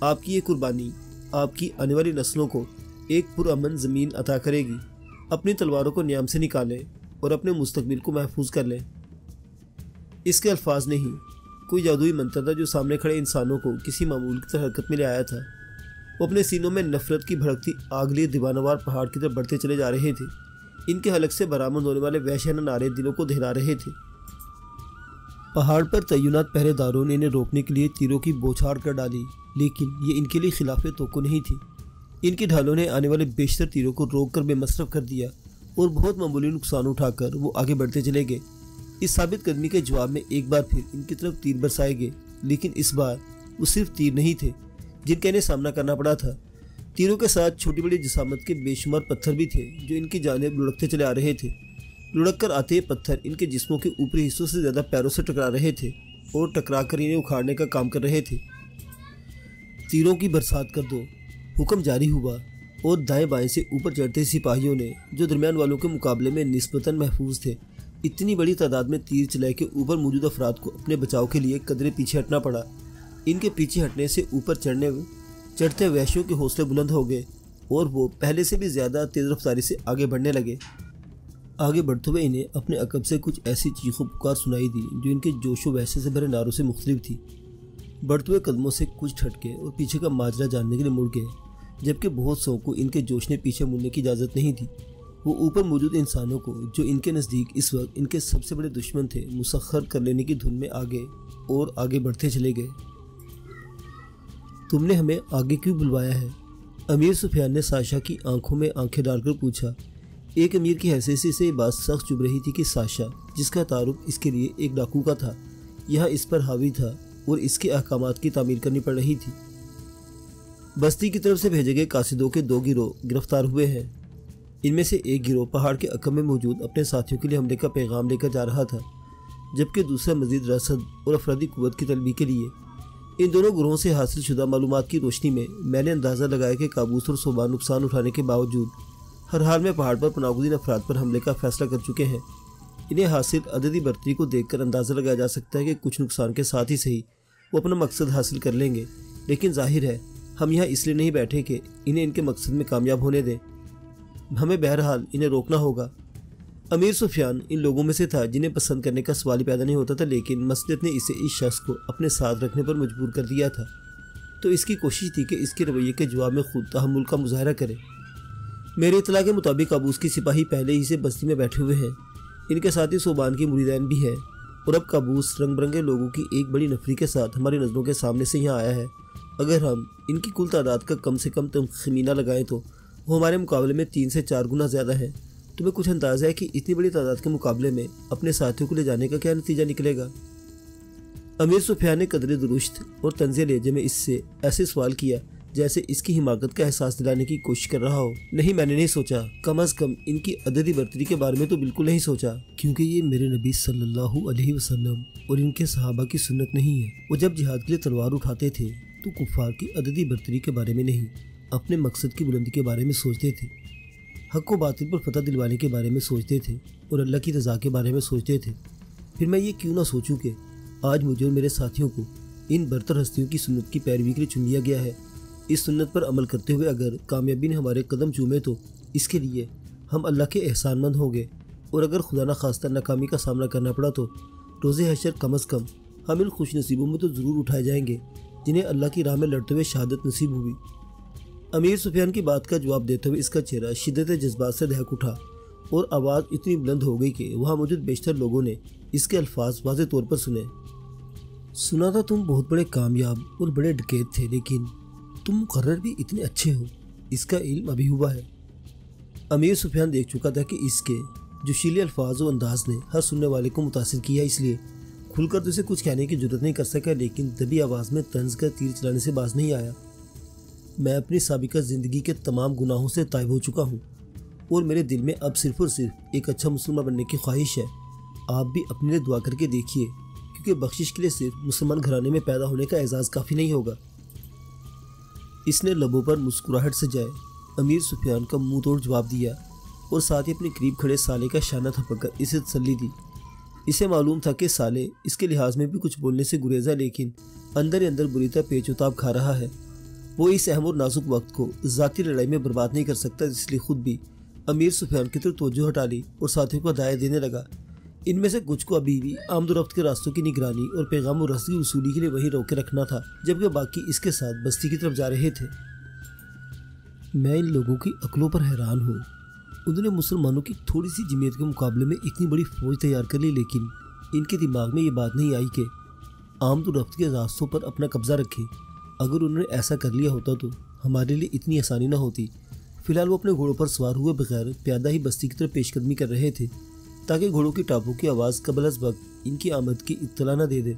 آپ کی یہ قربانی آپ کی آنے والی نسلوں کو ایک پرامن زمین عطا کرے گی۔ اپنی تلواروں کو نیام سے نکالیں اور اپنے مستقبل کو محفوظ کر لیں۔ اس کے الفاظ نہیں، کوئی جادوئی منتر تھا جو سامنے کھڑے انسانوں کو کسی معمول کی طرح حرکت میں لے آیا تھا۔ وہ اپنے سینوں میں نفرت کی بھڑکتی آگ لیے دیوانہ وار پہاڑ کی طرف بڑھتے چلے جا رہے تھے۔ ان کے حلق سے برآمد ہونے والے وحشیانہ نعرے دلوں کو دہلا رہے تھے۔ پہاڑ پر تعینات پہرے داروں نے انہیں روکنے کے لیے تیروں کی بوچھاڑ کر ڈالی، لیکن یہ ان کے لیے خلاف توقع نہیں تھی۔ ان کی ڈھالوں نے آنے والے بیشتر تیروں کو روک کر بے مصرف کر دیا اور بہت معمولی نقصان اٹھا کر وہ آگے بڑھتے چلے گئے۔ اس ثابت قدمی کے جواب میں ایک بار پھر ان کی طرف تیر برسائے گئے، لیکن اس بار وہ صرف تیر نہیں تھے جن کا انہیں سامنا کرنا پڑا تھا۔ تیروں کے ساتھ چھوٹی بڑی جسامت کے بے شمار پتھر بھی تھے جو ان کی جانب لڑکتے چلے آ رہے تھے۔ لڑک کر آتے پتھر ان کے جسموں کے اوپری حصوں سے زیادہ پیروں سے ٹکرا رہے تھے اور ٹکرا کر انہیں اکھاڑنے کا کام کر رہے تھے۔ تیروں کی برسات کر دو، حکم جاری ہوا اور دائیں بائیں سے اوپر چڑھتے سپاہیوں نے، جو درمیان والوں کے مقابلے میں نسبتاً محفوظ تھے، اتنی بڑی تعداد میں تیر چلائے کہ اوپر موجود افراد کو اپنے بچاؤ کے لیے قدرے پیچھے ہٹنا پڑا۔ ان کے پیچھے ہٹنے سے اوپر چڑھتے وحشیوں کے حوصلے بلند ہو گئے اور وہ پہلے سے بھی زیادہ تیز رفتاری سے آگے بڑھنے لگے۔ آگے بڑھتے ہوئے انہیں اپنے عقب سے کچھ ایسی چیخ و پکار سنائی دی جو ان کے جوش و وحشت سے بھرے نعروں سے مختلف تھی۔ بڑھتے ہوئے قدموں سے کچھ ٹھٹکے اور پیچھے کا ماجرا جاننے کے لیے مڑ گئے، جبکہ بہت سو کو ان کے جوش نے پیچھے مڑنے کی اجازت نہیں تھی۔ وہ اوپر موجود انسانوں کو، جو ان کے نزدیک اس وقت ان کے سب سے بڑے دشمن تھے، مسخر کر لینے کی دھن میں آگے اور آگے بڑھتے چلے گئے۔ تم نے ہمیں آگے کیوں بلوایا ہے؟ امیر سفیان نے ساشا کی آنکھوں میں آنکھیں ڈال کر پوچھا۔ ایک امیر کی حیثیت سے یہ بات سخت چبھ رہی تھی کہ ساشا، جس کا تعارف اس کے لیے ایک ڈاکو کا تھا، یہاں اس پر حاوی تھا اور اس کے احکامات کی تعمیل کرنی پڑ رہی تھی۔ بستی کی طرف سے بھیجے گئے قاصدوں کے 2 گروہ گرفتار ہوئے ہیں۔ ان میں سے ایک گروہ پہاڑ کے عقب میں موجود اپنے ساتھیوں کے لیے حملے کا پیغام لے کر جا رہا تھا، جبکہ دوسرا مزید رسد اور افرادی قوت کی طلبی کے لیے۔ ان دونوں گروہوں سے حاصل شدہ معلومات کی روشنی میں نے اندازہ لگایا کہ کابوس اور صوبہ نقصان اٹھانے کے باوجود ہر حال میں پہاڑ پر پناہ گزین افراد پر حملے کا فیصلہ کر چکے ہیں۔ انہیں حاصل عددی برتری کو دیکھ کر اندازہ لگایا جا سکتا ہے کہ کچھ نقصان کے ساتھ ہی صحیح وہ اپنا مقصد حاصل کر لیں گے، لیکن ظاہر ہے ہم یہاں اس لیے نہیں بیٹھے کہ انہیں ان کے مقصد میں کامیاب ہونے دیں۔ ہمیں بہرحال انہیں روکنا ہوگا۔ امیر سفیان ان لوگوں میں سے تھا جنہیں پسند کرنے کا سوال ہی پیدا نہیں ہوتا تھا، لیکن مسلحت نے اسے اس شخص کو اپنے ساتھ رکھنے پر مجبور کر دیا تھا، تو اس کی کوشش تھی کہ اس کے رویے کے جواب میں خود تحمل کا مظاہرہ کرے۔ میری اطلاع کے مطابق قابوس کی سپاہی پہلے ہی سے بستی میں بیٹھے ہوئے ہیں، ان کے ساتھ ہی صوبان کی مریدین بھی ہے، اور اب قابوس رنگ برنگے لوگوں کی ایک بڑی نفری کے ساتھ ہماری نظروں کے سامنے سے یہاں آیا ہے۔ اگر ہم ان کی کل تعداد کا کم سے کم تخمینہ لگائیں تو وہ ہمارے مقابلے میں 3 سے 4 گنا زیادہ ہے۔ تمہیں کچھ اندازہ ہے کہ اتنی بڑی تعداد کے مقابلے میں اپنے ساتھیوں کو لے جانے کا کیا نتیجہ نکلے گا؟ امیر سفیان نے قدر درشت اور طنز لہجے میں اس سے ایسے سوال کیا جیسے اس کی حماقت کا احساس دلانے کی کوشش کر رہا ہو۔ نہیں، میں نے نہیں سوچا، کم از کم ان کی عددی برتری کے بارے میں تو بالکل نہیں سوچا، کیونکہ یہ میرے نبی صلی اللہ علیہ وسلم اور ان کے صحابہ کی سنت نہیں ہے۔ وہ جب جہاد کے لیے تلوار اٹھاتے تھے تو کفار کی عددی برتری کے بارے میں نہیں، اپنے مقصد کی بلندی کے بارے میں سوچتے تھے، حق و باطل پر فتح دلوانے کے بارے میں سوچتے تھے اور اللہ کی رضا کے بارے میں سوچتے تھے۔ پھر میں یہ کیوں نہ سوچوں کہ آج مجھے اور میرے ساتھیوں کو ان برتر ہستیوں کی سنت کی پیروی کے لیے چن لیا گیا ہے۔ اس سنت پر عمل کرتے ہوئے اگر کامیابی نے ہمارے قدم چومے تو اس کے لیے ہم اللہ کے احسان مند ہوں گے، اور اگر خدا نخواستہ ناکامی کا سامنا کرنا پڑا تو روز حشر کم از کم ہم ان خوش نصیبوں میں تو ضرور اٹھائے جائیں گے جنہیں اللہ کی راہ میں لڑتے ہوئے شہادت نصیب ہوئی۔ امیر سفیان کی بات کا جواب دیتے ہوئے اس کا چہرہ شدت جذبات سے دہک اٹھا اور آواز اتنی بلند ہو گئی کہ وہاں موجود بیشتر لوگوں نے اس کے الفاظ واضح طور پر سنے۔ سنا تھا تم بہت بڑے کامیاب اور بڑے ڈکیت تھے، لیکن تم مقرر بھی اتنے اچھے ہو، اس کا علم ابھی ہوا ہے۔ امیر سفیان دیکھ چکا تھا کہ اس کے جوشیلے الفاظ و انداز نے ہر سننے والے کو متاثر کیا، اس لیے کھل کر تو اسے کچھ کہنے کی جرات نہیں کر سکا، لیکن دبی آواز میں طنز کا تیر چلانے سے باز نہیں آیا۔ میں اپنی سابقہ زندگی کے تمام گناہوں سے تائب ہو چکا ہوں اور میرے دل میں اب صرف اور صرف ایک اچھا مسلمان بننے کی خواہش ہے۔ آپ بھی اپنے لیے دعا کر کے دیکھیے، کیونکہ بخشش کے لیے صرف مسلمان گھرانے میں پیدا ہونے کا اعزاز کافی نہیں ہوگا۔ اس نے لبوں پر مسکراہٹ سجائے امیر سفیان کا منہ توڑ جواب دیا اور ساتھ ہی اپنے قریب کھڑے سالے کا شانہ تھپک کر اسے تسلی دی۔ اسے معلوم تھا کہ سالے اس کے لحاظ میں بھی کچھ بولنے سے گریزا، لیکن اندر ہی اندر بری طرح پیچ و تاب کھا رہا ہے۔ وہ اس اہم اور نازک وقت کو ذاتی لڑائی میں برباد نہیں کر سکتا، اس لیے خود بھی امیر سفیان کی طرف توجہ ہٹا لی اور ساتھیوں کو ہدایت دینے لگا۔ ان میں سے کچھ کو ابھی بھی آمد و رفت کے راستوں کی نگرانی اور پیغام و رسد کی وصولی کے لیے وہیں روکے رکھنا تھا، جبکہ باقی اس کے ساتھ بستی کی طرف جا رہے تھے۔ میں ان لوگوں کی عقلوں پر حیران ہوں۔ انہوں نے مسلمانوں کی تھوڑی سی جمعیت کے مقابلے میں اتنی بڑی فوج تیار کر لی، لیکن ان کے دماغ میں یہ بات نہیں آئی کہ آمد و رفت کے راستوں پر اپنا قبضہ رکھے۔ اگر انہوں نے ایسا کر لیا ہوتا تو ہمارے لیے اتنی آسانی نہ ہوتی۔ فی الحال وہ اپنے گھوڑوں پر سوار ہوئے بغیر پیادہ ہی بستی کی طرف پیش قدمی کر رہے تھے، تاکہ گھوڑوں کی ٹاپوں کی آواز قبل از وقت ان کی آمد کی اطلاع نہ دے دے۔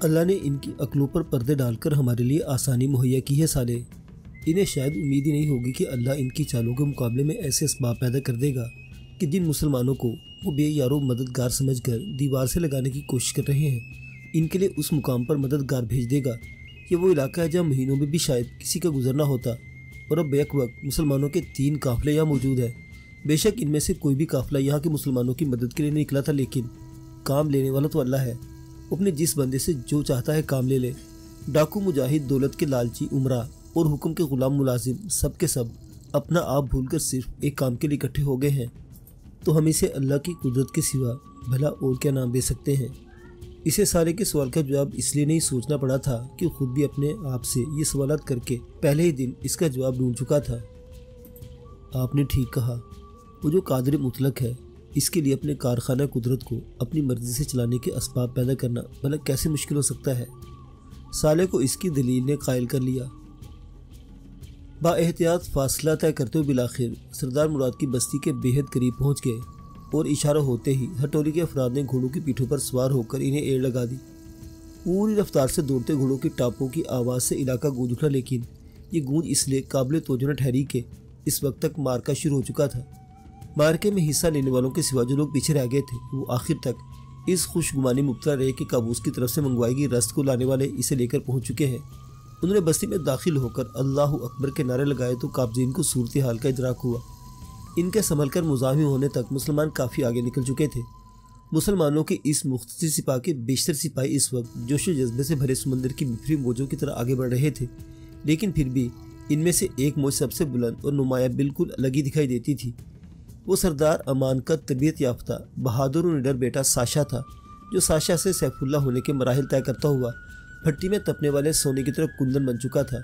اللہ نے ان کی عقلوں پر پردے ڈال کر ہمارے لیے آسانی مہیا کی ہے سالے۔ انہیں شاید امید ہی نہیں ہوگی کہ اللہ ان کی چالوں کے مقابلے میں ایسے اسباب پیدا کر دے گا کہ جن مسلمانوں کو وہ بے یارو مددگار سمجھ کر دیوار سے لگانے کی کوشش کر رہے ہیں، ان کے لیے اس مقام پر مددگار بھیج دے گا۔ یہ وہ علاقہ ہے جہاں مہینوں میں بھی شاید کسی کا گزرنا ہوتا، اور اب بیک وقت مسلمانوں کے 3 قافلے یہاں موجود ہیں۔ بے شک ان میں سے کوئی بھی قافلہ یہاں کے مسلمانوں کی مدد کے لیے نہیں نکلا تھا، لیکن کام لینے والا تو اللہ ہے۔ وہ اپنے جس بندے سے جو چاہتا ہے کام لے لے۔ ڈاکو، مجاہد، دولت کے لالچی عمرہ اور حکم کے غلام ملازم سب کے سب اپنا آپ بھول کر صرف ایک کام کے لیے اکٹھے ہو گئے ہیں، تو ہم اسے اللہ کی قدرت کے سوا بھلا اور کیا نام دے سکتے ہیں؟ اسے سارے کے سوال کا جواب اس لیے نہیں سوچنا پڑا تھا کہ خود بھی اپنے آپ سے یہ سوالات کر کے پہلے ہی دن اس کا جواب ڈھونڈ چکا تھا۔ آپ نے ٹھیک کہا، وہ جو قادر مطلق ہے، اس کے لیے اپنے کارخانہ قدرت کو اپنی مرضی سے چلانے کے اسباب پیدا کرنا بھلا کیسے مشکل ہو سکتا ہے؟ سالے کو اس کی دلیل نے قائل کر لیا۔ با احتیاط فاصلہ طے کرتے ہوئے بالآخر سردار مراد کی بستی کے بے حد قریب پہنچ گئے، اور اشارہ ہوتے ہی ہٹولی کے افراد نے گھوڑوں کی پیٹھوں پر سوار ہو کر انہیں ایڑ لگا دی۔ پوری رفتار سے دوڑتے گھوڑوں کی ٹاپوں کی آواز سے علاقہ گونج اٹھا، لیکن یہ گونج اس لیے قابل توجہ نہ ٹھہری کہ اس وقت تک مارکا شروع ہو چکا تھا۔ مارکے میں حصہ لینے والوں کے سوا جو لوگ پیچھے رہ گئے تھے، وہ آخر تک اس خوش گمانی مبتلا رہے کہ کابوس کی طرف سے منگوائی گئی رسد کو لانے والے اسے لے کر پہنچ چکے ہیں۔ انہوں نے بستی میں داخل ہو کر اللہ اکبر کے نعرے لگائے تو قابضین کو صورتحال کا ادراک ہوا۔ ان کے سنبھل کر مزاحم ہونے تک مسلمان کافی آگے نکل چکے تھے۔ مسلمانوں کے اس مختصر سپاہ کے بیشتر سپاہی اس وقت جوش و جذبے سے بھرے سمندر کی بکھری موجوں کی طرح آگے بڑھ رہے تھے، لیکن پھر بھی ان میں سے ایک موج سب سے بلند اور نمایاں بالکل الگ ہی دکھائی دیتی تھی۔ وہ سردار امان کا تربیت یافتہ بہادر و نڈر بیٹا ساشا تھا، جو ساشا سے سیف اللہ ہونے کے مراحل طے کرتا ہوا بھٹی میں تپنے والے سونے کی طرح کندن بن چکا تھا۔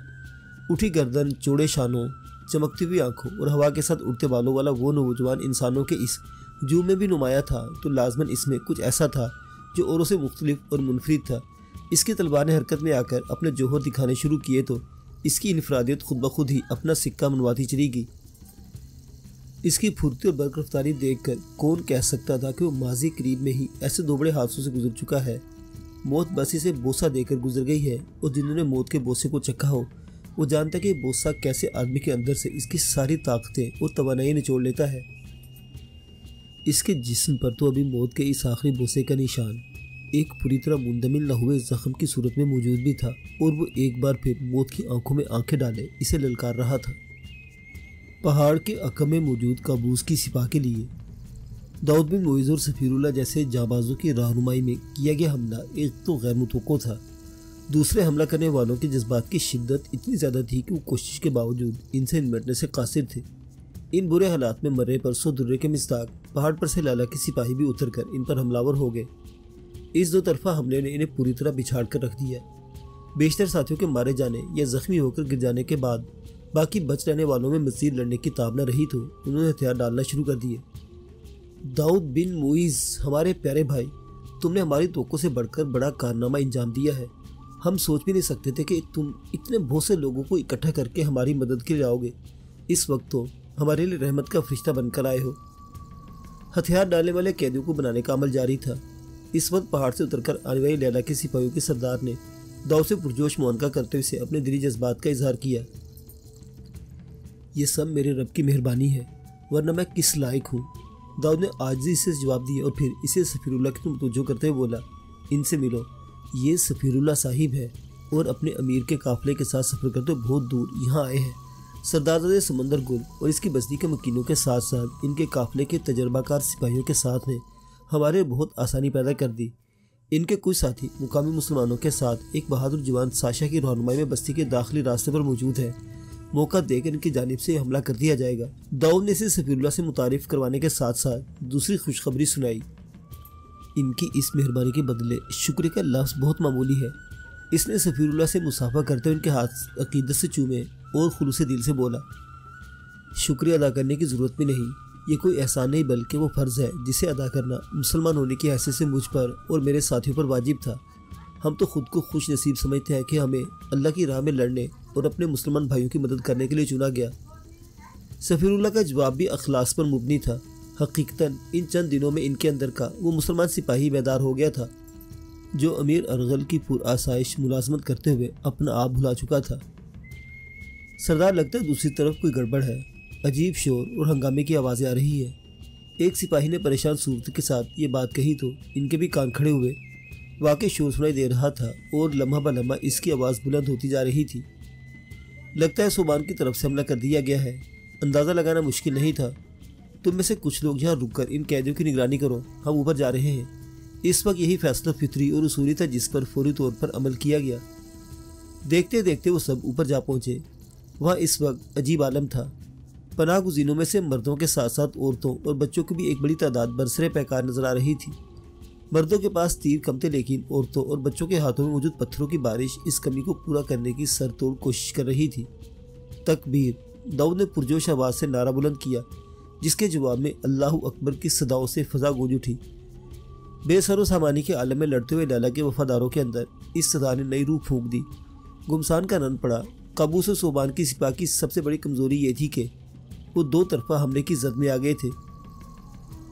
اٹھی گردن، چوڑے شانوں، چمکتی ہوئی آنکھوں اور ہوا کے ساتھ اڑتے بالوں والا وہ نوجوان انسانوں کے اس ہجوم میں بھی نمایاں تھا، تو لازماً اس میں کچھ ایسا تھا جو اوروں سے مختلف اور منفرد تھا۔ اس کی تلوار نے حرکت میں آ کر اپنے جوہر دکھانے شروع کیے تو اس کی انفرادیت خود بخود ہی اپنا سکہ منواتی چلی گئی۔ اس کی پھرتی اور برق رفتاری دیکھ کر کون کہہ سکتا تھا کہ وہ ماضی قریب میں ہی ایسے 2 بڑے حادثوں سے گزر چکا ہے۔ موت بس اسے بوسہ دے کر گزر گئی ہے، اور جنہوں نے موت کے بوسے کو چکھا ہو وہ جانتا ہے کہ بوسہ کیسے آدمی کے اندر سے اس کی ساری طاقتیں اور توانائی نچوڑ لیتا ہے۔ اس کے جسم پر تو ابھی موت کے اس آخری بوسے کا نشان ایک پوری طرح مندمل نہ ہوئے زخم کی صورت میں موجود بھی تھا، اور وہ ایک بار پھر موت کی آنکھوں میں آنکھیں ڈالے اسے للکار رہا تھا۔ پہاڑ کے عقب میں موجود کابوس کی سپاہ کے لیے داؤد بن معیز اور سفیر اللہ جیسے جانبازوں کی رہنمائی میں کیا گیا حملہ ایک تو غیر متوقع تھا، دوسرے حملہ کرنے والوں کے جذبات کی شدت اتنی زیادہ تھی کہ وہ کوشش کے باوجود ان سے نمٹنے سے قاصر تھے۔ ان برے حالات میں مرے پر 100 درے کے مصداق پہاڑ پر سے لالا کے سپاہی بھی اتر کر ان پر حملہ ہو گئے۔ اس 2 طرفہ حملے نے انہیں پوری طرح بچھاڑ کر رکھ دیا۔ بیشتر ساتھیوں کے مارے جانے یا زخمی ہو کر گر جانے کے بعد باقی بچ رہنے والوں میں مزید لڑنے کی تاب نہ رہی تو انہوں نے ہتھیار ڈالنا شروع کر دیے۔ داؤد بن معیز، ہمارے پیارے بھائی، تم نے ہماری توقع سے بڑھ کر بڑا کارنامہ انجام دیا ہے۔ ہم سوچ بھی نہیں سکتے تھے کہ تم اتنے بہت سے لوگوں کو اکٹھا کر کے ہماری مدد کے لیے آؤ گے۔ اس وقت تو ہمارے لیے رحمت کا فرشتہ بن کر آئے ہو۔ ہتھیار ڈالنے والے قیدیوں کو بنانے کا عمل جاری تھا۔ اس وقت پہاڑ سے اتر کر آنے والی لیلا کے سپاہیوں کے سردار نے داؤد سے پرجوش معانقہ کرتے ہوئے اپنے دلی جذبات کا اظہار کیا۔ یہ سب میرے رب کی مہربانی ہے، ورنہ میں کس لائق ہوں؟ داؤد نے عاجزی سے جواب دیا اور پھر اسے سفیر اللہ کی طرف متوجہ کرتے ہوئے بولا، ان سے ملو، یہ سفیر اللہ صاحب ہے اور اپنے امیر کے قافلے کے ساتھ سفر کرتے بہت دور یہاں آئے ہیں۔ سردار سمندر گل اور اس کی بستی کے مکینوں کے ساتھ ساتھ ان کے قافلے کے تجربہ کار سپاہیوں کے ساتھ نے ہمارے بہت آسانی پیدا کر دی۔ ان کے کچھ ساتھی مقامی مسلمانوں کے ساتھ ایک بہادر جوان ساشا کی رہنمائی میں بستی کے داخلی راستے پر موجود ہے۔ موقع دے کر ان کی جانب سے حملہ کر دیا جائے گا۔ داؤد نے اسے سفیر اللہ سے متعارف کروانے کے ساتھ ساتھ دوسری خوشخبری سنائی۔ ان کی اس مہربانی کے بدلے شکر کا لفظ بہت معمولی ہے۔ اس نے سفیر اللہ سے مصافحہ کرتے ہوئے ان کے ہاتھ عقیدت سے چومے اور خلوص دل سے بولا، شکریہ ادا کرنے کی ضرورت بھی نہیں، یہ کوئی احسان نہیں بلکہ وہ فرض ہے جسے ادا کرنا مسلمان ہونے کی حیثیت سے مجھ پر اور میرے ساتھیوں پر واجب تھا۔ ہم تو خود کو خوش نصیب سمجھتے ہیں کہ ہمیں اللہ کی راہ میں لڑنے اور اپنے مسلمان بھائیوں کی مدد کرنے کے لیے چنا گیا۔ سفیر اللہ کا جواب بھی اخلاص پر مبنی تھا۔ حقیقتاً ان چند دنوں میں ان کے اندر کا وہ مسلمان سپاہی بیدار ہو گیا تھا جو امیر ارغل کی پرآسائش ملازمت کرتے ہوئے اپنا آپ بھلا چکا تھا۔ سردار، لگتا ہے دوسری طرف کوئی گڑبڑ ہے، عجیب شور اور ہنگامے کی آوازیں آ رہی ہے۔ ایک سپاہی نے پریشان صورت کے ساتھ یہ بات کہی تو ان کے بھی کان کھڑے ہوئے۔ واقعی شور سنائی دے رہا تھا اور لمحہ بہ لمحہ اس کی آواز بلند ہوتی جا رہی تھی۔ لگتا ہے صوبان کی طرف سے حملہ کر دیا گیا ہے۔ اندازہ لگانا مشکل نہیں تھا۔ تم میں سے کچھ لوگ یہاں رک کر ان قیدیوں کی نگرانی کرو، ہم اوپر جا رہے ہیں۔ اس وقت یہی فیصلہ فطری اور اصولی تھا جس پر فوری طور پر عمل کیا گیا۔ دیکھتے دیکھتے وہ سب اوپر جا پہنچے۔ وہاں اس وقت عجیب عالم تھا۔ پناہ گزینوں میں سے مردوں کے ساتھ ساتھ عورتوں اور بچوں کی بھی ایک بڑی تعداد برسرے پیکار نظر آ رہی تھی۔ مردوں کے پاس تیر کم تھے لیکن عورتوں اور بچوں کے ہاتھوں میں موجود پتھروں کی بارش اس کمی کو پورا کرنے کی سر توڑ کوشش کر رہی تھی۔ تکبیر! داؤد نے پرجوش آواز سے نعرہ بلند کیا جس کے جواب میں اللہ اکبر کی صداؤں سے فضا گونج اٹھی۔ بے سر و سامانی کے عالم میں لڑتے ہوئے لیلا کے وفاداروں کے اندر اس صدا نے نئی روح پھونک دی۔ گمسان کا رن پڑا۔ قابوس و صوبان کی سپاہ کی سب سے بڑی کمزوری یہ تھی کہ وہ دو طرفہ حملے کی زد میں آ گئے تھے۔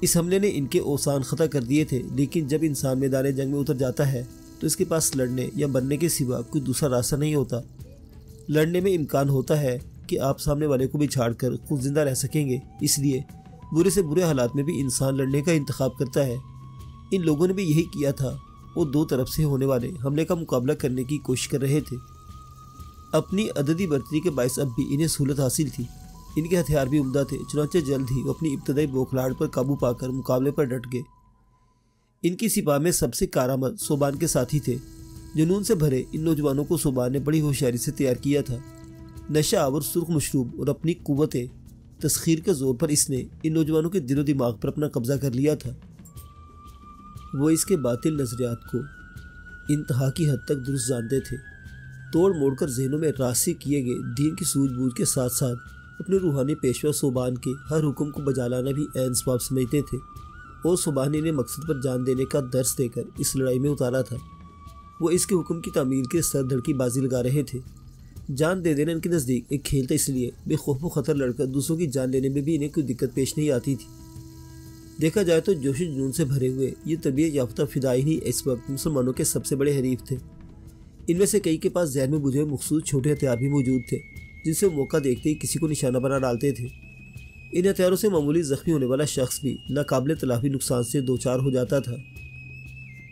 اس حملے نے ان کے اوسان خطا کر دیے تھے، لیکن جب انسان میدان جنگ میں اتر جاتا ہے تو اس کے پاس لڑنے یا مرنے کے سوا کوئی دوسرا راستہ نہیں ہوتا۔ لڑنے میں امکان ہوتا ہے کہ آپ سامنے والے کو بھی چھاڑ کر خود زندہ رہ سکیں گے، اس لیے برے سے برے حالات میں بھی انسان لڑنے کا انتخاب کرتا ہے۔ ان لوگوں نے بھی یہی کیا تھا۔ وہ دو طرف سے ہونے والے حملے کا مقابلہ کرنے کی کوشش کر رہے تھے۔ اپنی عددی برتری کے باعث اب بھی انہیں سہولت حاصل تھی۔ ان کے ہتھیار بھی عمدہ تھے، چنانچہ جلد ہی وہ اپنی ابتدائی بوکھلاہٹ پر قابو پا کر مقابلے پر ڈٹ گئے۔ ان کی سپاہ میں سب سے کارآمد صوبان کے ساتھی تھے۔ جنون سے بھرے ان نوجوانوں کو صوبان نے بڑی ہوشیاری سے تیار کیا تھا۔ نشہ آور سرخ مشروب اور اپنی قوت تسخیر کے زور پر اس نے ان نوجوانوں کے دل و دماغ پر اپنا قبضہ کر لیا تھا۔ وہ اس کے باطل نظریات کو انتہا کی حد تک درست جانتے تھے۔ توڑ موڑ کر ذہنوں میں راسخ کیے گئے دین کی سوجھ بوجھ کے ساتھ ساتھ اپنے روحانی پیشوا صوبان کے ہر حکم کو بجا لانا بھی عین ثواب سمجھتے تھے، اور صوبان نے انہیں مقصد پر جان دینے کا درس دے کر اس لڑائی میں اتارا تھا۔ وہ اس کے حکم کی تعمیل کے سر دھڑ کی بازی لگا رہے تھے۔ جان دے دینا ان کے نزدیک ایک کھیل تھا، اس لیے بے خوف و خطر لڑ کر دوسروں کی جان لینے میں بھی انہیں کوئی دقت پیش نہیں آتی تھی۔ دیکھا جائے تو جوش و جنون سے بھرے ہوئے یہ تربیت یافتہ فدائی ہی اس وقت مسلمانوں کے سب سے بڑے حریف تھے۔ ان میں سے کئی کے پاس ذہن میں بجھے ہوئے مخصوص چھوٹے ہتھیار بھی موجود تھے جن سے موقع دیکھتے ہی کسی کو نشانہ بنا ڈالتے تھے۔ ان ہتھیاروں سے معمولی زخمی ہونے والا شخص بھی ناقابل تلافی نقصان سے دوچار ہو جاتا تھا۔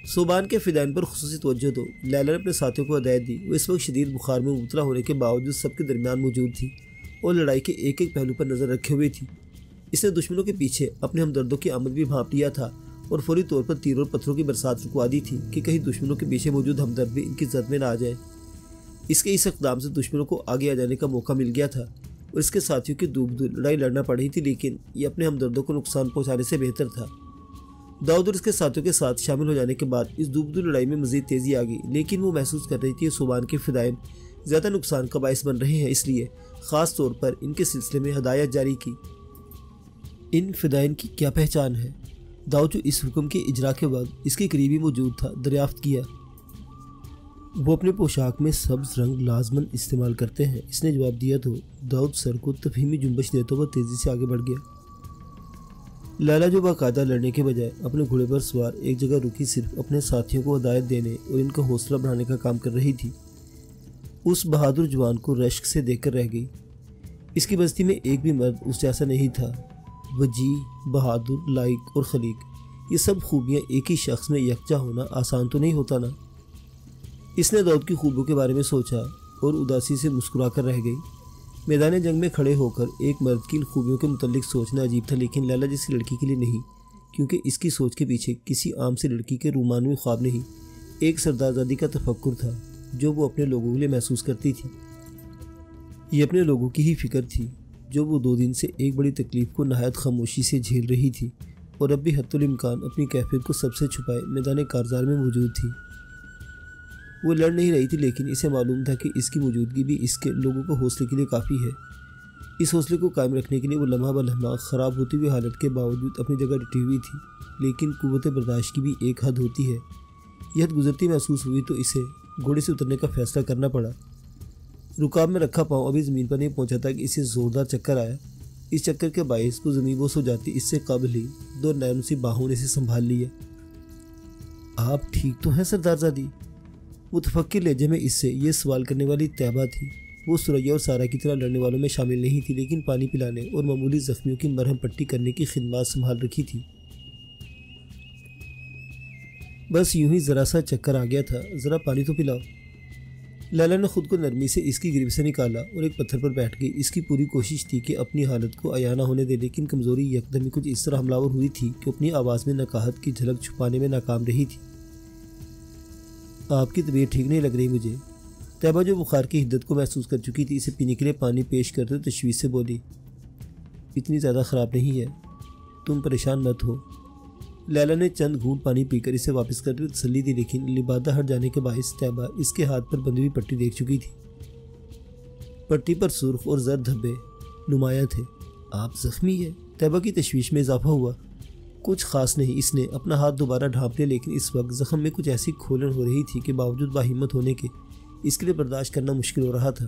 صوبان کے فدائین پر خصوصی توجہ تو لیلا نے اپنے ساتھیوں کو ہدایت دی۔ وہ اس وقت شدید بخار میں مبتلا ہونے کے باوجود سب کے درمیان موجود تھی اور لڑائی کے ایک ایک پہلو پر نظر رکھے ہوئے تھی۔ اس نے دشمنوں کے پیچھے اپنے ہمدردوں کی آمد بھی بھانپ لیا تھا اور فوری طور پر تیروں اور پتھروں کی برسات رکوا دی تھی کہ کہیں دشمنوں کے پیچھے موجود ہمدرد بھی ان کی زد میں نہ آ جائے۔ اس کے اس اقدام سے دشمنوں کو آگے آ جانے کا موقع مل گیا تھا اور اس کے ساتھیوں کی دوب دور لڑائی لڑنا پڑ رہی تھی، لیکن یہ اپنے ہمدردوں کو نقصان پہنچانے سے بہتر تھا۔ داؤد اور اس کے ساتھیوں کے ساتھ شامل ہو جانے کے بعد اس دوب دور لڑائی میں مزید تیزی آ گئی، لیکن وہ محسوس کر رہی تھی کہ صوبان کے فدائین زیادہ نقصان کا باعث بن رہے ہیں، اس لیے خاص طور پر ان کے سلسلے میں ہدایت جاری کی۔ ان فدائین کی کیا پہچان ہے؟ داؤد جو اس حکم کے اجرا کے وقت اس کے قریبی موجود تھا دریافت کیا۔ وہ اپنے پوشاک میں سبز رنگ لازماً استعمال کرتے ہیں، اس نے جواب دیا تو داؤد سر کو تفہیمی جنبش دیتا ہوا تیزی سے آگے بڑھ گیا۔ لیلا جو باقاعدہ لڑنے کے بجائے اپنے گھوڑے پر سوار ایک جگہ رکی صرف اپنے ساتھیوں کو ہدایت دینے اور ان کا حوصلہ بڑھانے کا کام کر رہی تھی، اس بہادر جوان کو رشک سے دیکھ کر رہ گئی۔ اس کی بستی میں ایک بھی مرد اس جیسا نہیں تھا۔ وجیح، بہادر، لائق اور خلیق، یہ سب خوبیاں ایک ہی شخص میں یکجا ہونا آسان تو نہیں ہوتا نا۔ اس نے داؤد کی خوبیوں کے بارے میں سوچا اور اداسی سے مسکرا کر رہ گئی۔ میدان جنگ میں کھڑے ہو کر ایک مرد کی ان خوبیوں کے متعلق سوچنا عجیب تھا، لیکن لیلا جیسی لڑکی کے لیے نہیں، کیونکہ اس کی سوچ کے پیچھے کسی عام سی لڑکی کے رومانوی خواب نہیں، ایک سردارزادی کا تفکر تھا جو وہ اپنے لوگوں کے لیے محسوس کرتی تھی۔ یہ اپنے لوگوں کی ہی فکر تھی جو وہ 2 دن سے ایک بڑی تکلیف کو نہایت خاموشی سے جھیل رہی تھی، اور اب بھی حتی الامکان اپنی کیفیت کو سب سے چھپائے میدان کارزار میں موجود تھی۔ وہ لڑ نہیں رہی تھی، لیکن اسے معلوم تھا کہ اس کی موجودگی بھی اس کے لوگوں کو حوصلے کے لیے کافی ہے۔ اس حوصلے کو قائم رکھنے کے لیے وہ لمحہ بہ لمحہ خراب ہوتی ہوئی حالت کے باوجود اپنی جگہ ڈٹی ہوئی تھی، لیکن قوت برداشت کی بھی ایک حد ہوتی ہے۔ یہ حد گزرتی محسوس ہوئی تو اسے گھوڑے سے اترنے کا فیصلہ کرنا پڑا۔ رکاب میں رکھا پاؤں ابھی زمین پر نہیں پہنچا تھا کہ اسے زوردار چکر آیا۔ اس چکر کے باعث وہ زمین بوس ہو جاتی، اس سے قبل ہی 2 نرم سی باہوں نے اسے سنبھال لیا۔ آپ ٹھیک تو ہیں سردارزادی؟ متفکر لہجے میں اس سے یہ سوال کرنے والی طیبہ تھی۔ وہ سریا اور سارا کی طرح لڑنے والوں میں شامل نہیں تھی، لیکن پانی پلانے اور معمولی زخمیوں کی مرہم پٹی کرنے کی خدمات سنبھال رکھی تھی۔ بس یوں ہی ذرا سا چکر آ گیا تھا، ذرا پانی تو پلاؤ۔ لیلا نے خود کو نرمی سے اس کی گریب سے نکالا اور ایک پتھر پر بیٹھ گئی۔ اس کی پوری کوشش تھی کہ اپنی حالت کو عیاں نہ ہونے دے، لیکن کمزوری یکدم کچھ اس طرح حملہ آور ہوئی تھی کہ اپنی آواز میں نقاہت کی جھلک چھپانے میں ناکام رہی تھی۔ آپ کی طبیعت ٹھیک نہیں لگ رہی مجھے۔ طیبہ جو بخار کی حدت کو محسوس کر چکی تھی، اسے پینے کے لیے پانی پیش کرتے ہوئے تشویش سے بولی، اتنی زیادہ خراب نہیں ہے، تم پریشان مت ہو۔ لیلا نے چند گھونٹ پانی پی کر اسے واپس کرتے ہوئے تسلی دی، لیکن لبادہ ہٹ جانے کے باعث طیبہ اس کے ہاتھ پر بندھی ہوئی پٹی دیکھ چکی تھی۔ پٹی پر سرخ اور زرد دھبے نمایاں تھے۔ آپ زخمی ہیں؟ طیبہ کی تشویش میں اضافہ ہوا۔ کچھ خاص نہیں، اس نے اپنا ہاتھ دوبارہ ڈھانپ لیا، لیکن اس وقت زخم میں کچھ ایسی کھولن ہو رہی تھی کہ باوجود باہمت ہونے کے اس کے لیے برداشت کرنا مشکل ہو رہا تھا۔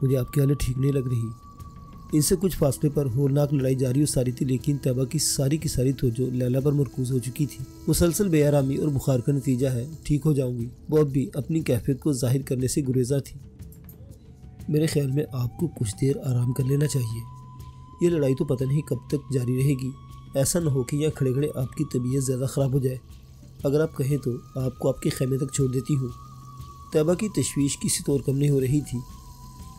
مجھے آپ کی حالت ٹھیک نہیں لگ رہی۔ ان سے کچھ فاصلے پر ہولناک لڑائی جاری و ساری تھی، لیکن طیبہ کی ساری توجہ لیلا پر مرکوز ہو چکی تھی۔ مسلسل بے آرامی اور بخار کا نتیجہ ہے، ٹھیک ہو جاؤں گی۔ وہ اب بھی اپنی کیفیت کو ظاہر کرنے سے گریزاں تھی۔ میرے خیال میں آپ کو کچھ دیر آرام کر لینا چاہیے۔ یہ لڑائی تو پتہ نہیں کب تک جاری رہے گی۔ ایسا نہ ہو کہ یہاں کھڑے کھڑے آپ کی طبیعت زیادہ خراب ہو جائے۔ اگر آپ کہیں تو آپ کو آپ کے خیمے تک چھوڑ دیتی ہوں۔ طیبہ کی تشویش کسی طور کم نہیں ہو رہی تھی۔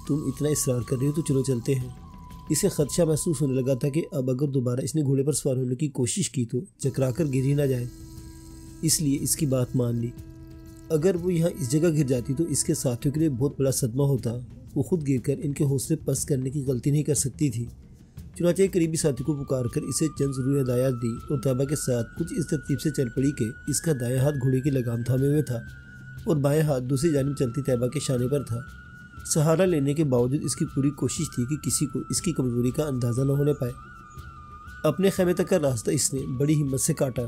تم اتنا اصرار کر رہے ہو تو چلو چلتے ہیں۔ اسے خدشہ محسوس ہونے لگا تھا کہ اب اگر دوبارہ اس نے گھوڑے پر سوار ہونے کی کوشش کی تو چکرا کر گر ہی نہ جائے، اس لیے اس کی بات مان لی۔ اگر وہ یہاں اس جگہ گر جاتی تو اس کے ساتھیوں کے لیے بہت بڑا صدمہ ہوتا۔ وہ خود گر کر ان کے حوصلے پست کرنے کی غلطی نہیں کر سکتی تھی۔ چنانچہ ایک قریبی ساتھی کو پکار کر اسے چند ضروری ہدایات دی اور طیبہ کے ساتھ کچھ اس ترتیب سے چل پڑی کہ اس کا دائیں ہاتھ گھوڑے کی لگام تھامے ہوئے تھا اور بائیں ہاتھ دوسری جانب چلتی طیبہ کے شانے پر تھا۔ سہارا لینے کے باوجود اس کی پوری کوشش تھی کہ کسی کو اس کی کمزوری کا اندازہ نہ ہونے پائے۔ اپنے خیمے تک کا راستہ اس نے بڑی ہمت سے کاٹا۔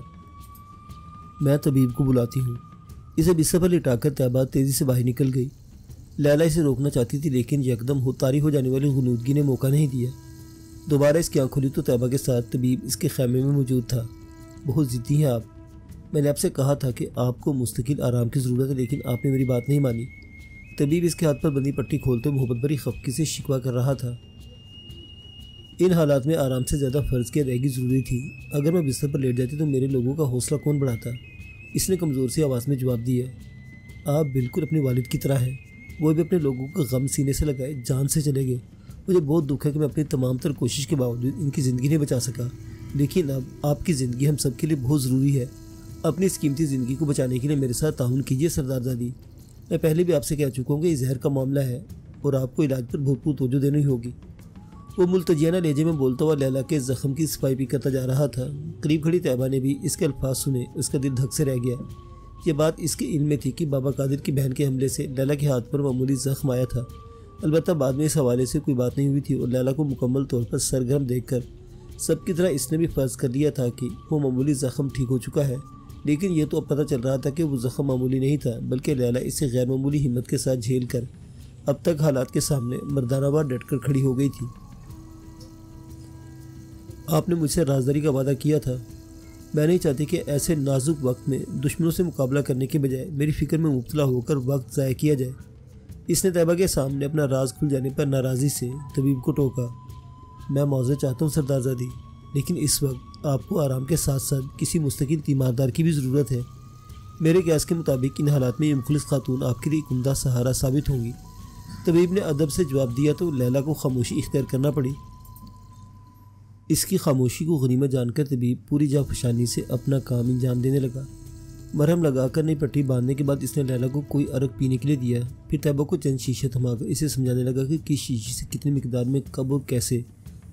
میں طبیب کو بلاتی ہوں۔ اسے بستر پر لٹا کر طیبہ تیزی سے باہر نکل گئی۔ لیلا اسے روکنا چاہتی تھی، لیکن یکدم طاری ہو جانے والی غنودگی نے موقع نہیں دیا۔ دوبارہ اس کی آنکھ کھلی تو طیبہ کے ساتھ طبیب اس کے خیمے میں موجود تھا۔ بہت ضدی ہیں آپ۔ میں نے آپ سے کہا تھا کہ آپ کو مستقل آرام کی ضرورت ہے، لیکن آپ نے میری بات نہیں مانی۔ طبیب اس کے ہاتھ پر بندھی پٹی کھولتے محبت بھری خفگی سے شکوہ کر رہا تھا۔ ان حالات میں آرام سے زیادہ فرض کی ادائیگی ضروری تھی۔ اگر میں بستر پر لیٹ جاتی تو میرے لوگوں کا حوصلہ کون بڑھاتا؟ اس نے کمزور سی آواز میں جواب دیا۔ آپ بالکل اپنے والد کی طرح ہیں۔ وہ بھی اپنے لوگوں کا غم سینے سے لگائے جان سے چلے گئے۔ مجھے بہت دکھ ہے کہ میں اپنی تمام تر کوشش کے باوجود ان کی زندگی نہیں بچا سکا، لیکن اب آپ کی زندگی ہم سب کے لیے بہت ضروری ہے۔ اپنی اس قیمتی زندگی کو بچانے کے لیے میرے ساتھ تعاون کیجیے سردارزادی۔ میں پہلے بھی آپ سے کہہ چکا ہوں کہ یہ زہر کا معاملہ ہے اور آپ کو علاج پر بھرپور توجہ دینی ہوگی۔ وہ ملتجیانہ لہجے میں بولتا ہوا لیلا کے زخم کی صفائی بھی کرتا جا رہا تھا۔ قریب کھڑی طیبہ نے بھی اس کے الفاظ سنے، اس کا دل دھک سے رہ گیا۔ یہ بات اس کے علم میں تھی کہ بابا قادر کی بہن کے حملے سے لیلا کے ہاتھ پر معمولی زخم آیا تھا، البتہ بعد میں اس حوالے سے کوئی بات نہیں ہوئی تھی، اور لیلا کو مکمل طور پر سرگرم دیکھ کر سب کی طرح اس نے بھی فرض کر لیا تھا کہ وہ معمولی زخم ٹھیک ہو چکا ہے۔ لیکن یہ تو اب پتہ چل رہا تھا کہ وہ زخم معمولی نہیں تھا، بلکہ لیلا اسے غیر معمولی ہمت کے ساتھ جھیل کر اب تک حالات کے سامنے مردانہ وار ڈٹ کر کھڑی ہو گئی تھی۔ آپ نے مجھ سے رازداری کا وعدہ کیا تھا۔ میں نہیں چاہتی کہ ایسے نازک وقت میں دشمنوں سے مقابلہ کرنے کے بجائے میری فکر میں مبتلا ہو کر وقت ضائع کیا جائے۔ اس نے طیبہ کے سامنے اپنا راز کھل جانے پر ناراضی سے طبیب کو ٹوکا۔ میں معذرت چاہتا ہوں سردارزادی، لیکن اس وقت آپ کو آرام کے ساتھ ساتھ کسی مستقل تیماردار کی بھی ضرورت ہے۔ میرے قیاس کے مطابق ان حالات میں یہ مخلص خاتون آپ کے لیے ایک عمدہ سہارا ثابت ہوں گی۔ طبیب نے ادب سے جواب دیا تو لیلا کو خاموشی اختیار کرنا پڑی۔ اس کی خاموشی کو غنیمت جان کر طبیب پوری جانفشانی سے اپنا کام انجام دینے لگا۔ مرہم لگا کر نئی پٹی باندھنے کے بعد اس نے لیلا کو کوئی عرق پینے کے لیے دیا، پھر طیبہ کو چند شیشے تھما کر اسے سمجھانے لگا کہ کس شیشے سے کتنی مقدار میں کب اور کیسے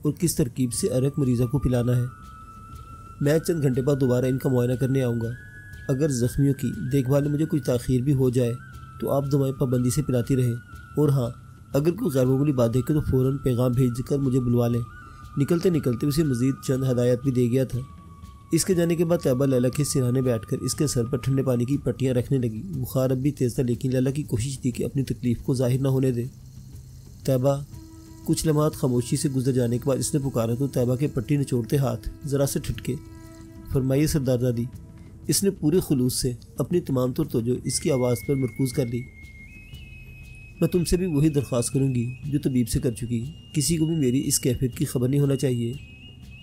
اور کس ترکیب سے عرق مریضہ کو پلانا ہے۔ میں چند گھنٹے بعد دوبارہ ان کا معائنہ کرنے آؤں گا۔ اگر زخمیوں کی دیکھ بھال میں مجھے کچھ تاخیر بھی ہو جائے تو آپ دوائیں پابندی سے پلاتی رہیں، اور ہاں، اگر کوئی غیر معمولی بات دیکھے تو فوراً پیغام بھیج کر مجھے بلوا لیں۔ نکلتے نکلتے اسے مزید چند ہدایات بھی دے گیا تھا۔ اس کے جانے کے بعد طیبہ لیلا کے سرہانے بیٹھ کر اس کے سر پر ٹھنڈے پانی کی پٹیاں رکھنے لگی۔ بخار اب بھی تیز تھا، لیکن لیلا کی کوشش تھی کہ اپنی تکلیف کو ظاہر نہ ہونے دے۔ طیبہ کچھ لمحات خاموشی سے گزر جانے کے بعد اس نے پکارا تو طیبہ کے پٹی نچوڑتے ہاتھ ذرا سے ٹھٹکے۔ فرمائیے سردار دادی۔ اس نے پورے خلوص سے اپنی تمام تر توجہ اس کی آواز پر مرکوز کر لی۔ میں تم سے بھی وہی درخواست کروں گی جو طبیب سے کر چکی، کسی کو بھی میری اس کیفیت کی خبر نہیں ہونا چاہیے۔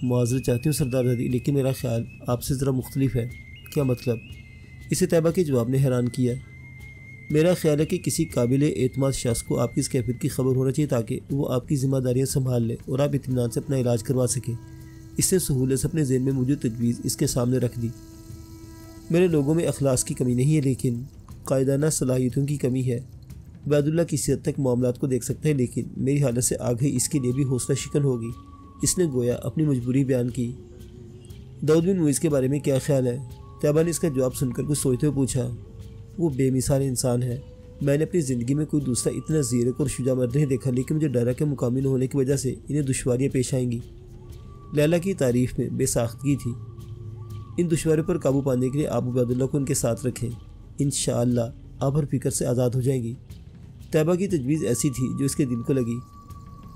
معذرت چاہتی ہوں سردار دادی، لیکن میرا خیال آپ سے ذرا مختلف ہے۔ کیا مطلب؟ اسے طیبہ کے جواب نے حیران کیا۔ میرا خیال ہے کہ کسی قابل اعتماد شخص کو آپ کی اس کیفیت کی خبر ہونا چاہیے تاکہ وہ آپ کی ذمہ داریاں سنبھال لے اور آپ اطمینان سے اپنا علاج کروا سکیں۔ اس نے سہولت سے اپنے ذہن میں موجود تجویز اس کے سامنے رکھ دی۔ میرے لوگوں میں اخلاص کی کمی نہیں ہے، لیکن قائدانہ صلاحیتوں کی کمی ہے۔ عبیداللہ کسی حد تک معاملات کو دیکھ سکتے ہیں، لیکن میری حالت سے آگے اس کے لیے بھی حوصلہ شکن ہوگی۔ اس نے گویا اپنی مجبوری بیان کی۔ داؤد بن موئز کے بارے میں کیا خیال ہے؟ طیبہ نے اس کا جواب سن کر کچھ سوچتے ہوئے پوچھا۔ وہ بے مثال انسان ہے۔ میں نے اپنی زندگی میں کوئی دوسرا اتنا زیرک اور شجاع مرد نہیں دیکھا، لیکن مجھے ڈر ہے کہ مقامی نہ ہونے کی وجہ سے انہیں دشواریاں پیش آئیں گی۔ لیلا کی تعریف میں بے ساختگی تھی۔ ان دشواریوں پر قابو پانے کے لیے آپ عبیداللہ کو ان کے ساتھ رکھیں۔ انشاءاللہ آپ ہر فکر سے آزاد ہو جائیں گی۔ طیبہ کی تجویز ایسی تھی جو اس کے دل کو لگی۔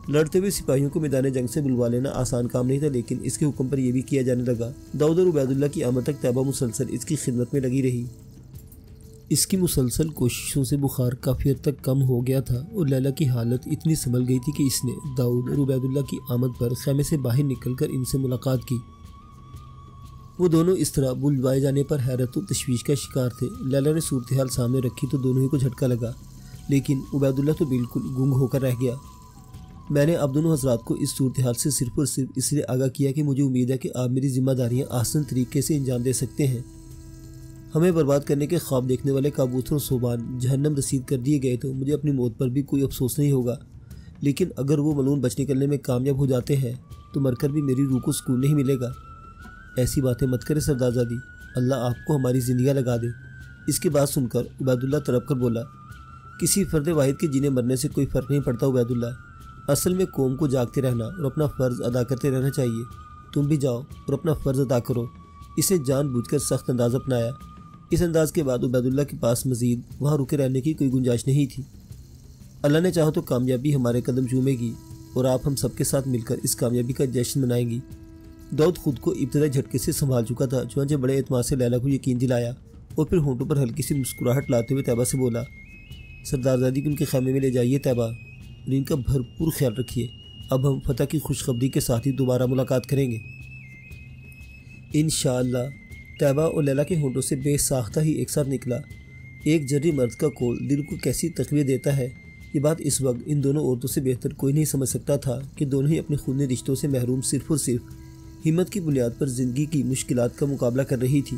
لڑتے ہوئے سپاہیوں کو میدان جنگ سے بلوا لینا آسان کام نہیں تھا، لیکن اس کے حکم پر یہ بھی کیا جانے لگا۔ داؤد اور عبیداللہ کی آمد تک طیبہ مسلسل اس کی خدمت میں لگی رہی۔ اس کی مسلسل کوششوں سے بخار کافی حد تک کم ہو گیا تھا، اور لیلا کی حالت اتنی سنبھل گئی تھی کہ اس نے داؤد اور عبیداللہ کی آمد پر خیمے سے باہر نکل کر ان سے ملاقات کی۔ وہ دونوں اس طرح بلوائے جانے پر حیرت و تشویش کا شکار تھے۔ لیلا نے صورتحال سامنے رکھی تو دونوں ہی کو جھٹکا لگا، لیکن عبیداللہ تو بالکل گنگ ہو کر رہ گیا۔ میں نے آپ دونوں حضرات کو اس صورتحال سے صرف اور صرف اس لیے آگاہ کیا کہ مجھے امید ہے کہ آپ میری ذمہ داریاں آسان طریقے سے انجام دے سکتے ہیں۔ ہمیں برباد کرنے کے خواب دیکھنے والے کابوتر و صوبان جہنم رسید کر دیے گئے تو مجھے اپنی موت پر بھی کوئی افسوس نہیں ہوگا، لیکن اگر وہ ملعون بچ نکلنے میں کامیاب ہو جاتے ہیں تو مر کر بھی میری روح کو سکون نہیں ملے گا۔ ایسی باتیں مت کرے سردار زادی، اللہ آپ کو ہماری زندگیاں لگا دے۔ اس کی بات سن کر عبیداللہ تڑپ کر بولا، کسی فرد واحد کے جینے مرنے سے کوئی فرق نہیں پڑتا عبیداللہ، اصل میں قوم کو جاگتے رہنا اور اپنا فرض ادا کرتے رہنا چاہیے۔ تم بھی جاؤ اور اپنا فرض ادا کرو۔ اسے جان بوجھ کر سخت انداز اپنایا۔ اس انداز کے بعد عبیداللہ کے پاس مزید وہاں رکے رہنے کی کوئی گنجائش نہیں تھی۔ اللہ نے چاہا تو کامیابی ہمارے قدم چومے گی اور آپ ہم سب کے ساتھ مل کر اس کامیابی کا جشن منائیں گی۔ داؤد خود کو ابتدائی جھٹکے سے سنبھال چکا تھا، چنانچہ بڑے اعتماد سے لیلا کو یقین دلایا اور پھر ہونٹوں پر ہلکی سی مسکراہٹ لاتے ہوئے طیبہ سے بولا، سردار زادی کو ان کے خیمے میں لے جائیے طیبہ، اور ان کا بھرپور خیال رکھیے۔ اب ہم فتح کی خوشخبری کے ساتھ ہی دوبارہ ملاقات کریں گے انشاءاللہ۔ طیبہ اور لیلا کے ہونٹوں سے بے ساختہ ہی ایک ساتھ نکلا۔ ایک جری مرد کا قول دل کو کیسی تقویت دیتا ہے، یہ بات اس وقت ان دونوں عورتوں سے بہتر کوئی نہیں سمجھ سکتا تھا کہ دونوں ہی اپنے خونی رشتوں سے محروم صرف اور صرف ہمت کی بنیاد پر زندگی کی مشکلات کا مقابلہ کر رہی تھی۔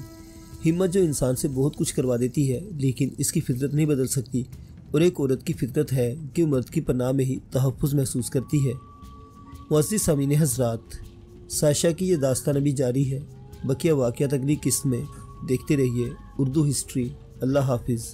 ہمت جو انسان سے بہت کچھ کروا دیتی ہے، لیکن اس کی فطرت نہیں بدل سکتی، اور ایک عورت کی فطرت ہے کہ وہ مرد کی پناہ میں ہی تحفظ محسوس کرتی ہے۔ معزز سامعین حضرات، ساشا کی یہ داستان ابھی جاری ہے، بقیہ واقعات اگلی قسط میں دیکھتے رہیے۔ اردو ہسٹری۔ اللہ حافظ۔